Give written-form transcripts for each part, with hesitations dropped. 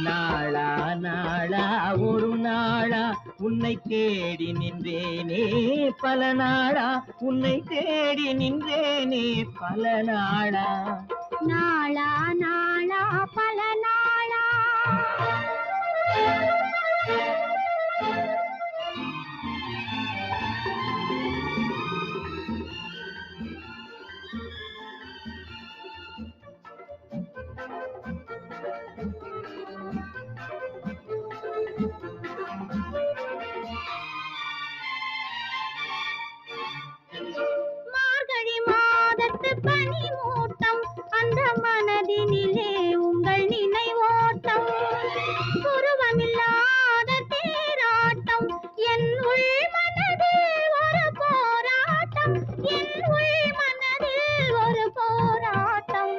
நாளா நாளா ஒரு நாளா உன்னை தேடி நின்றேனே பல நாளா உன்னை தேடி நின்றேனே பல நாளா நாளா நாளா பல நாளா மார்கழி மாதத்து பனி மூட்டம் அந்த மனதினிலே உங்கள் நினைவோட்டம் உருவமில்லாத தேராட்டம் என் உள் மனதில் ஒரு போராட்டம் என் உள் மனதில் ஒரு போராட்டம்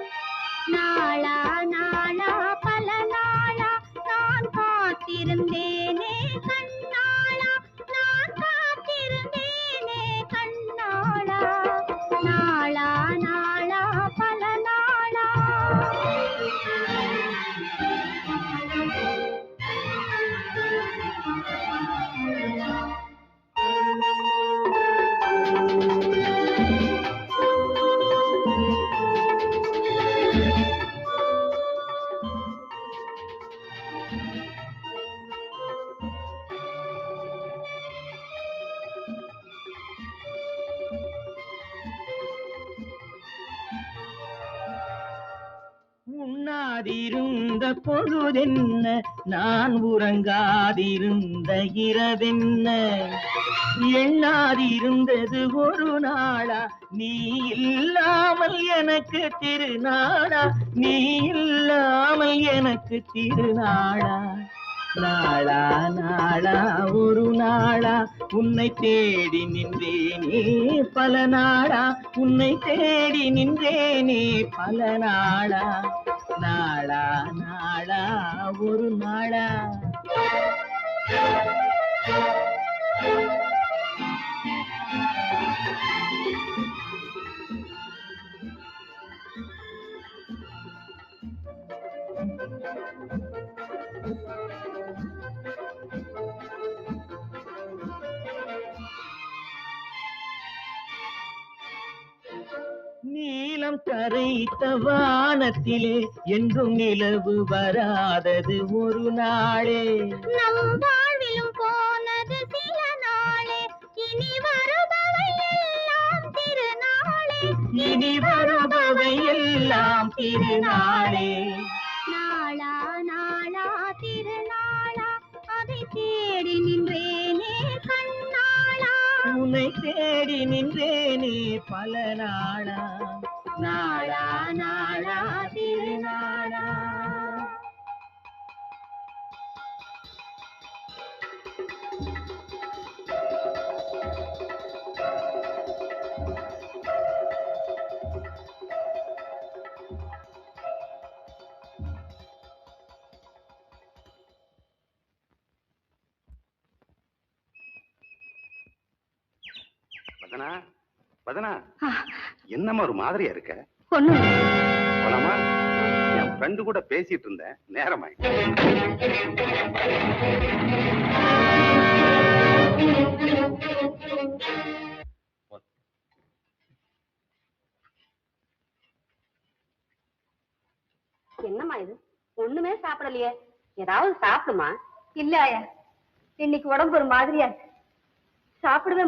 நாளா நாளா பல நாளா நான் காத்திருந்தேனே கண்ணாளா நான் காத்திருந்தேனே கண்ணாளா நாளா நாளா பல நாளா உண்ணாதிருந்த பொழுதென்ன நான் உறங்காதிருந்த இரவென்ன எண்ணாதிருந்தது ஒரு நாளா நீ இல்லாமல் எனக்கு திருநாளா நீ இல்லாமல் எனக்கு திருநாளா நாளா நாளா ஒரு நாளா உன்னை தேடி நின்றேனே பல நாளா உன்னை தேடி நின்றேனே பல நாளா நாளா நாளா ஒரு நாளா நீலம் கரைத்த வானத்திலே என்றும் நிலவு வராதது ஒரு நாளே நம் வாழ்விலும் போனது சில நாளே இனி வருபவை எல்லாம் திருநாளே இனி வருபவை எல்லாம் திருநாளே நாளா நாளா திருநாளா அதை தேடி நின்றேனே கண்ணாளா உன்னை தேடி நின்றேனே பல நாளா நாளா நாளா திருநாளா வதனா வதனா என்னம்மா ஒரு மாதிரியா இருக்க ஒண்ணு போலாமா என் ஃப்ரெண்டு கூட பேசிட்டு இருந்தேன் நேரமாயிட்டு என்னம்மா இது ஒண்ணுமே சாப்பிடலையே ஏதாவது சாப்பிடுமா இல்ல ஆயா இன்னைக்கு உடம்பு ஒரு மாதிரியா இருக்கு சாப்பிடவே